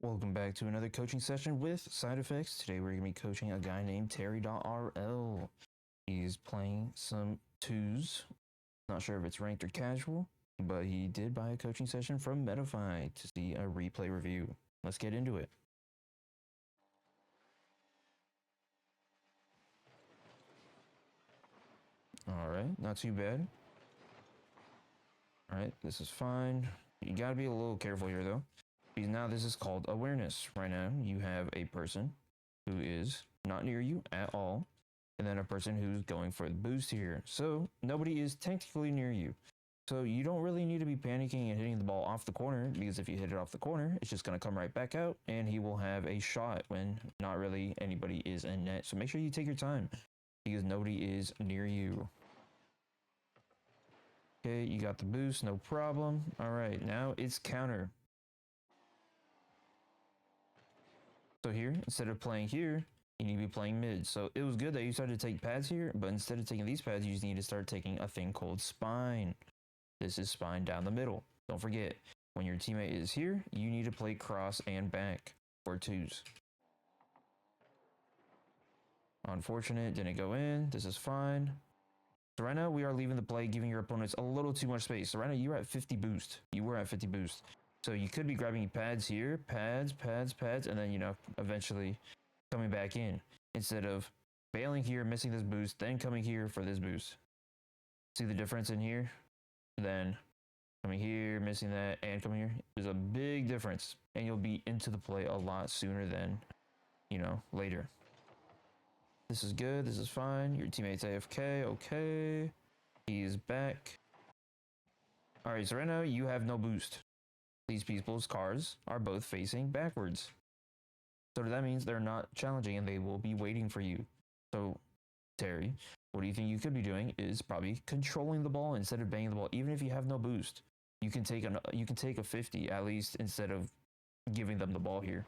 Welcome back to another coaching session with Side Effects. Today we're going to be coaching a guy named Terry.RL. He's playing some twos. Not sure if it's ranked or casual, but he did buy a coaching session from Metafy to see a replay review. Let's get into it. Alright, not too bad. Alright, this is fine. You gotta be a little careful here though. Because now this is called awareness. Right now you have a person who is not near you at all, and then a person who's going for the boost here. So nobody is technically near you. So you don't really need to be panicking and hitting the ball off the corner, because if you hit it off the corner, it's just going to come right back out and he will have a shot when not really anybody is in net. So make sure you take your time because nobody is near you. Okay, you got the boost, no problem. All right, now it's counter. So here, instead of playing here, you need to be playing mid. So it was good that you started to take pads here, but instead of taking these pads, you just need to start taking a thing called spine. This is spine down the middle. Don't forget, when your teammate is here, you need to play cross and back for twos. Unfortunate, didn't go in. This is fine. So right now we are leaving the play, giving your opponents a little too much space. So right now you're at 50 boost. You were at 50 boost. So you could be grabbing pads here, pads, and then, you know, eventually coming back in instead of bailing here, missing this boost, then coming here for this boost. See the difference in here? Then coming here, missing that, and coming here. There's a big difference, and you'll be into the play a lot sooner than, you know, later. This is good. This is fine. Your teammate's AFK. Okay. He's back. All right. So right now you have no boost. These people's cars are both facing backwards. So that means they're not challenging and they will be waiting for you. So, Terry, what do you think you could be doing is probably controlling the ball instead of banging the ball. Even if you have no boost, you can take a 50 at least instead of giving them the ball here,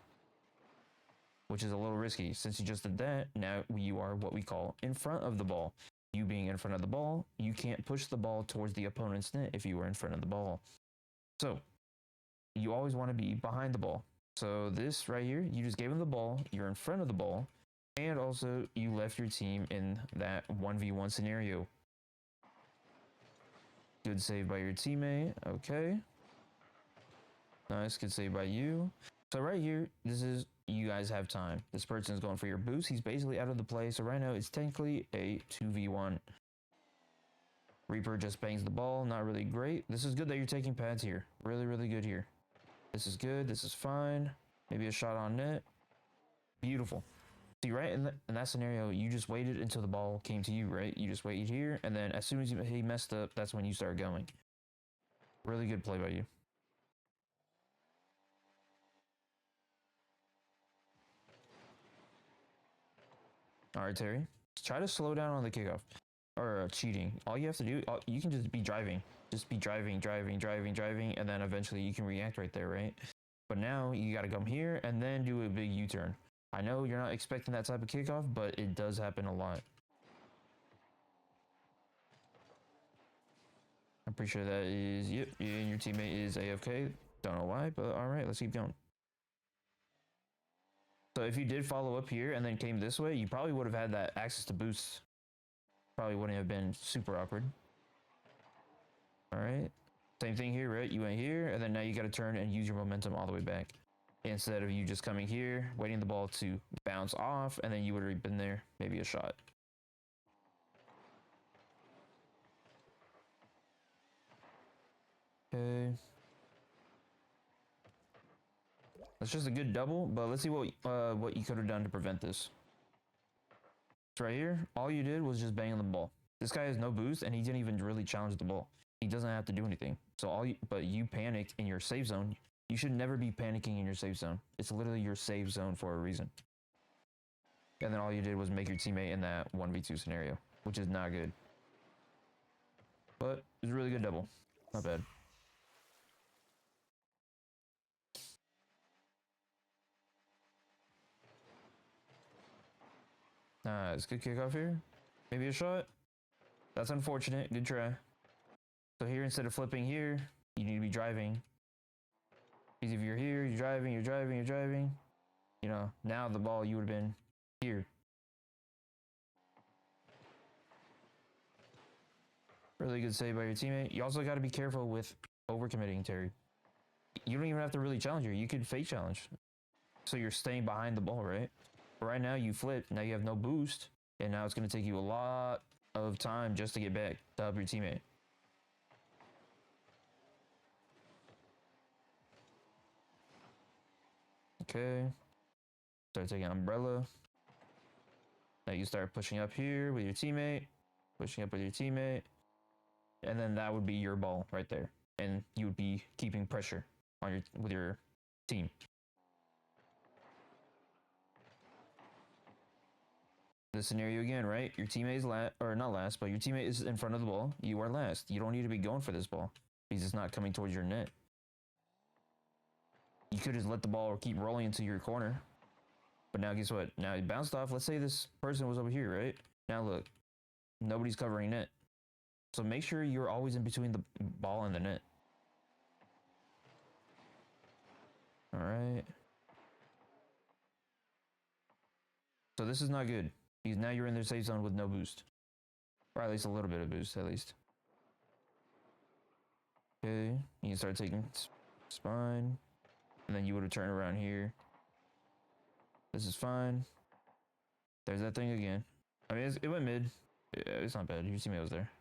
which is a little risky. Since you just did that, now you are what we call in front of the ball. You being in front of the ball, you can't push the ball towards the opponent's net if you were in front of the ball. So you always want to be behind the ball. So this right here, you just gave him the ball, you're in front of the ball, and also you left your team in that 1v1 scenario. Good save by your teammate. Okay. Nice, good save by you. So right here, this is, you guys have time. This person is going for your boost. He's basically out of the play. So right now it's technically a 2v1. Reaper just bangs the ball. Not really great. This is good that you're taking pads here. Really, really good here. This is good. This is fine. Maybe a shot on net. Beautiful. See, right in that scenario, you just waited until the ball came to you, right? You just waited here, and then as soon as he messed up, that's when you start going. Really good play by you. All right, Terry. Try to slow down on the kickoff. Or cheating. All you have to do, you can just be driving. Just be driving, and then eventually you can react right there, right? But now you got to come here and then do a big U-turn. I know you're not expecting that type of kickoff, but it does happen a lot. I'm pretty sure that is, yep, and your teammate is AFK. Don't know why, but all right, let's keep going. So if you did follow up here and then came this way, you probably would have had that access to boosts. Probably wouldn't have been super awkward. All right. Same thing here, right? You went here, and then now you got to turn and use your momentum all the way back. Instead of you just coming here, waiting the ball to bounce off, and then you would have been there. Maybe a shot. Okay. That's just a good double, but let's see what you could have done to prevent this. Right here, all you did was just bang on the ball. This guy has no boost, and he didn't even really challenge the ball. He doesn't have to do anything. So but you panicked in your safe zone. You should never be panicking in your safe zone. It's literally your safe zone for a reason. And then all you did was make your teammate in that 1v2 scenario, which is not good. But it's a really good double. Not bad. It's a good kickoff here. Maybe a shot. That's unfortunate. Good try. So here, instead of flipping here, you need to be driving. Because if you're here, you're driving, you're driving, you're driving, you know, now the ball, you would have been here. Really good save by your teammate. You also got to be careful with overcommitting, Terry. You don't even have to really challenge her. You could fake challenge. So you're staying behind the ball, right? But right now you flip. Now you have no boost. And now it's going to take you a lot of time just to get back to help your teammate. Okay. Start taking umbrella. Now you start pushing up here with your teammate. Pushing up with your teammate. And then that would be your ball right there. And you would be keeping pressure on your with your team. The scenario again, right? Your teammate is last, or not last, but your teammate is in front of the ball. You are last. You don't need to be going for this ball because it's not coming towards your net. You could just let the ball keep rolling into your corner. But now guess what? Now it bounced off. Let's say this person was over here, right? Now look, nobody's covering net. So make sure you're always in between the ball and the net. All right. So this is not good. Because now you're in their safe zone with no boost. Or at least a little bit of boost, at least. Okay. You can start taking spine. And then you would have turned around here. This is fine. There's that thing again. I mean, it went mid. Yeah, it's not bad. Your teammate was there.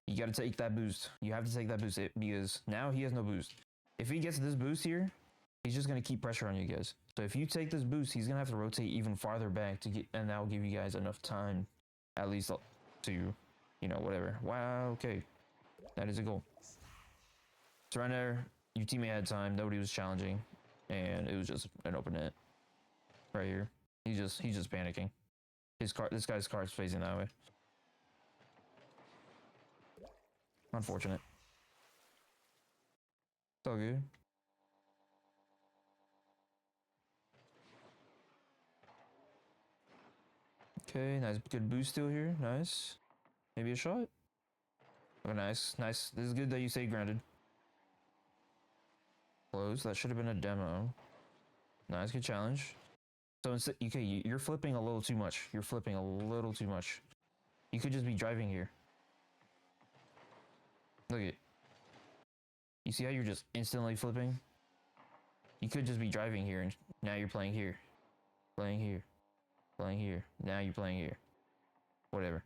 You got to take that boost. You have to take that boost because now he has no boost. If he gets this boost here, he's just going to keep pressure on you guys. So if you take this boost, he's going to have to rotate even farther back to get, and that will give you guys enough time, at least to, you know, whatever. Wow, okay. That is a goal. So right there, your teammate had time. Nobody was challenging, and it was just an open net right here. He's just panicking. This guy's car's facing that way. Unfortunate. It's all good. Okay, nice, good boost still here. Nice. Maybe a shot. Oh, nice, nice. This is good that you stayed grounded. Close. That should have been a demo. Nice, good challenge. So instead, okay, you're flipping a little too much. You're flipping a little too much. You could just be driving here. Look at it. You see how you're just instantly flipping? You could just be driving here, and now you're playing here. Playing here. Playing here. Now you're playing here. Whatever.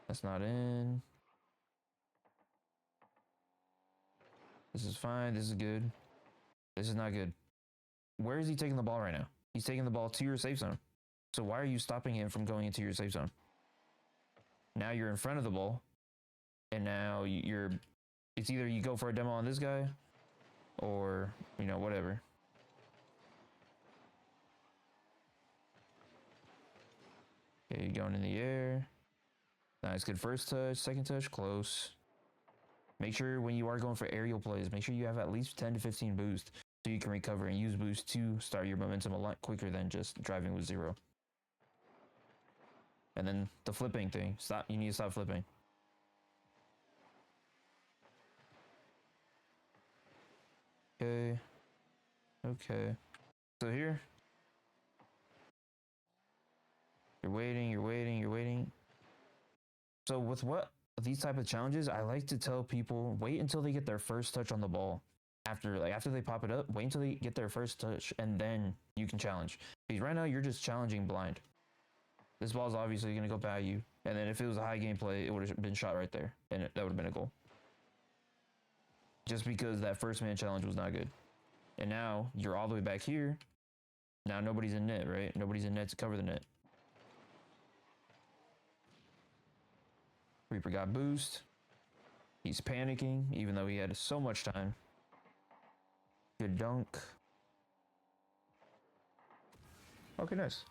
That's not in. This is fine. This is good. This is not good. Where is he taking the ball right now? He's taking the ball to your safe zone. So why are you stopping him from going into your safe zone? Now you're in front of the ball. And now it's either you go for a demo on this guy or, you know, whatever. Okay, going in the air. Nice, good first touch, second touch, close. Make sure when you are going for aerial plays, make sure you have at least 10 to 15 boost so you can recover and use boost to start your momentum a lot quicker than just driving with 0. And then the flipping thing, you need to stop flipping. Okay. Okay. So here, you're waiting, you're waiting, you're waiting. So with these type of challenges, I like to tell people, wait until they get their first touch on the ball. After they pop it up, wait until they get their first touch, and then you can challenge. Because right now, you're just challenging blind. This ball's obviously going to go by you. And then if it was a high gameplay, it would have been shot right there. And that would have been a goal. Just because that first man challenge was not good. And now, you're all the way back here. Now nobody's in net, right? Nobody's in net to cover the net. Reaper got boost. He's panicking, even though he had so much time. Good dunk. Okay, nice.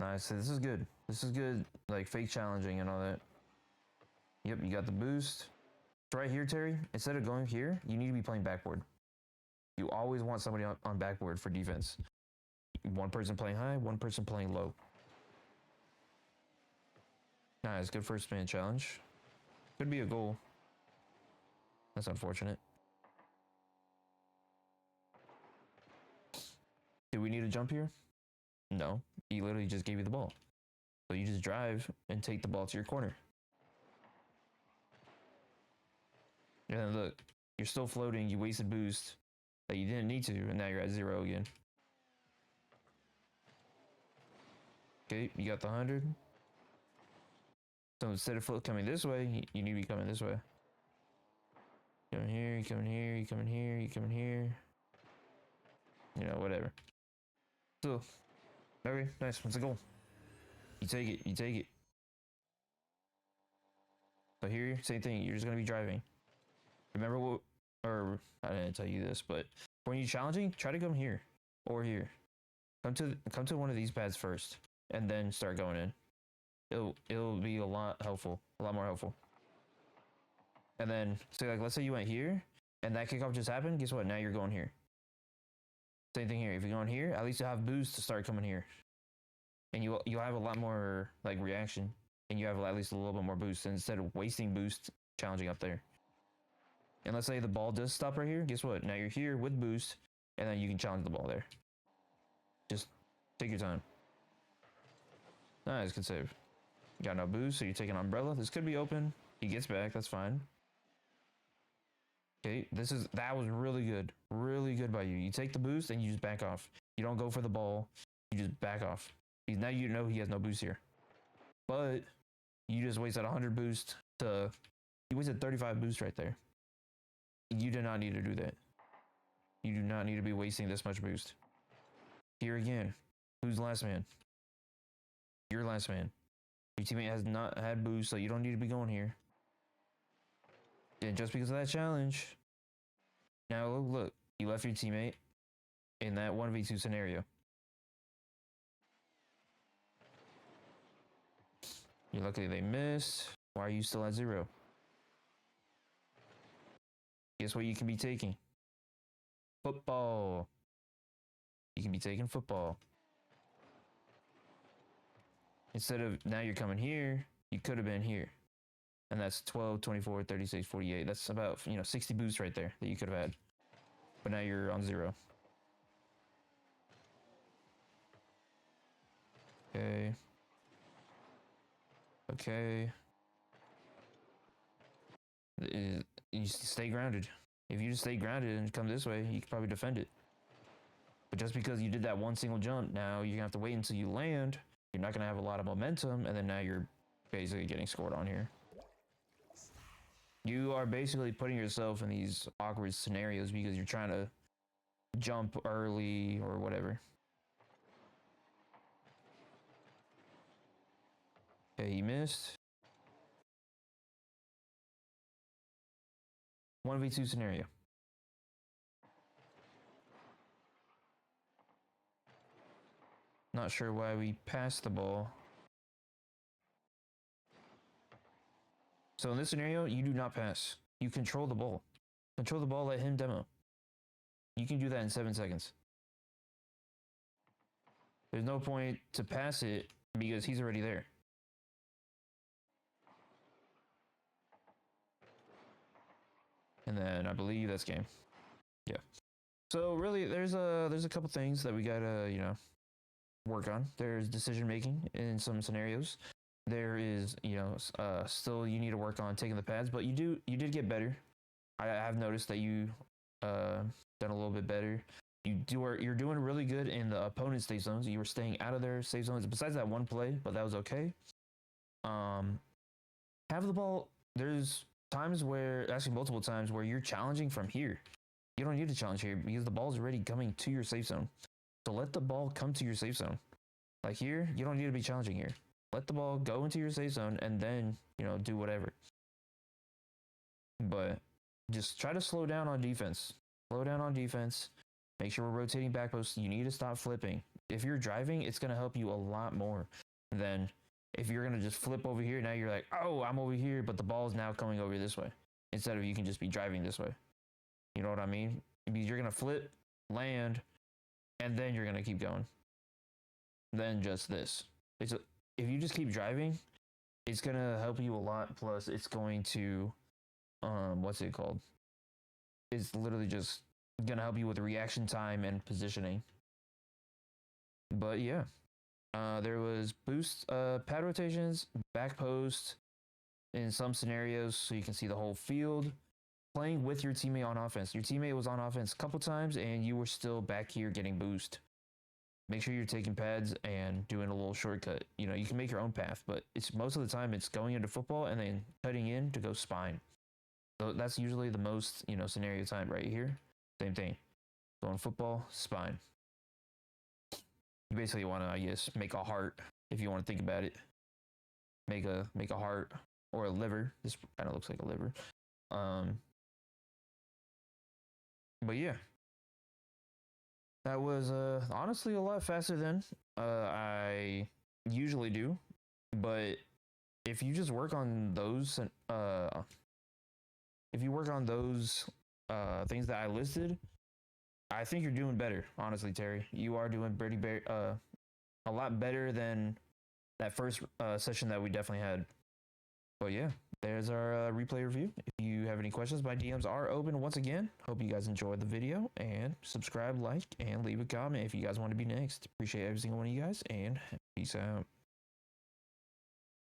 Nice. So this is good. This is good. Like fake challenging and all that. Yep, you got the boost. Right here, Terry. Instead of going here, you need to be playing backboard. You always want somebody on backboard for defense. One person playing high, one person playing low. Nice, good first spin challenge. Could be a goal. That's unfortunate. Do we need to jump here? No. He literally just gave you the ball. So you just drive and take the ball to your corner. And then look, you're still floating, you wasted boost that you didn't need to, and now you're at 0 again. Okay, you got the 100. So instead of coming this way, you need to be coming this way. Coming here, you coming here, you coming here, you coming here. You know, whatever. So, okay, nice. What's the goal? You take it, you take it. So here, same thing. You're just gonna be driving. Remember what? Or I didn't tell you this, but when you're challenging, try to come here or here. Come to one of these pads first, and then start going in. It'll be a lot more helpful. And then, so like, let's say you went here, and that kickoff just happened. Guess what? Now you're going here. Same thing here. If you're going here, at least you have boost to start coming here, and you'll have a lot more like reaction, and you have at least a little bit more boost instead of wasting boost challenging up there. And let's say the ball does stop right here. Guess what? Now you're here with boost, and then you can challenge the ball there. Just take your time. Nice, good save. Got no boost, so you're taking umbrella. This could be open. He gets back. That's fine. Okay, that was really good by you. You take the boost and you just back off. You don't go for the ball. You just back off. Now you know he has no boost here. But you just wasted 100 boost to. You wasted 35 boost right there. You do not need to do that. You do not need to be wasting this much boost. Here again, who's last man? You're last man. Your teammate has not had boost, so you don't need to be going here. And just because of that challenge, now look, you left your teammate in that 1v2 scenario. You're lucky they missed. Why are you still at 0? Guess what you can be taking? Football. You can be taking football. Instead of now you're coming here, you could have been here. And that's 12, 24, 36, 48. That's about, 60 boosts right there that you could have had. But now you're on 0. Okay. Okay. You stay grounded. If you just stay grounded and come this way, you could probably defend it. But just because you did that one single jump, now you're gonna have to wait until you land. You're not gonna have a lot of momentum, and then now you're basically getting scored on here. You are basically putting yourself in these awkward scenarios because you're trying to jump early or whatever. Okay, you missed. 1v2 scenario. Not sure why we passed the ball. So in this scenario, you do not pass. You control the ball. Control the ball, let him demo. You can do that in 7 seconds. There's no point to pass it because he's already there. And then I believe that's game. Yeah. So really, there's a couple things that we gotta, work on. There's decision making in some scenarios. There is, still you need to work on taking the pads, but you did get better. I have noticed that you done a little bit better. You're doing really good in the opponent's safe zones. You were staying out of their safe zones besides that one play, but that was okay. Have the ball. There's times where, actually multiple times, where you're challenging from here. You don't need to challenge here because the ball's already coming to your safe zone. So let the ball come to your safe zone. Like here, you don't need to be challenging here. Let the ball go into your safe zone and then, do whatever. But just try to slow down on defense. Slow down on defense. Make sure we're rotating back posts. You need to stop flipping. if you're driving, it's gonna help you a lot more than if you're gonna just flip over here. Now you're like, oh, I'm over here, but the ball is now coming over this way instead of you can just be driving this way. You know what I mean? Because you're gonna flip, land, and then you're gonna keep going. Then just this. If you just keep driving, it's gonna help you a lot. Plus, it's going to, what's it called? It's literally just gonna help you with reaction time and positioning. But yeah, there was boost, pad rotations, back post in some scenarios, so you can see the whole field. Playing with your teammate on offense. Your teammate was on offense a couple times, and you were still back here getting boost. Make sure you're taking pads and doing a little shortcut. You know, you can make your own path, but it's most of the time it's going into football and then cutting in to go spine. So that's usually the most, you know, scenario time right here. Same thing. Going football, spine. You basically want to, I guess, make a heart if you want to think about it. Make a heart or a liver. This kind of looks like a liver. But yeah. That was honestly a lot faster than I usually do, but if you just work on those things that I listed, I think you're doing better. Honestly, Terry, you are doing a lot better than that first session that we definitely had. But yeah, there's our replay review. If you have any questions, my DMs are open once again. Hope you guys enjoyed the video, and subscribe, like, and leave a comment if you guys want to be next. Appreciate every single one of you guys, and peace out.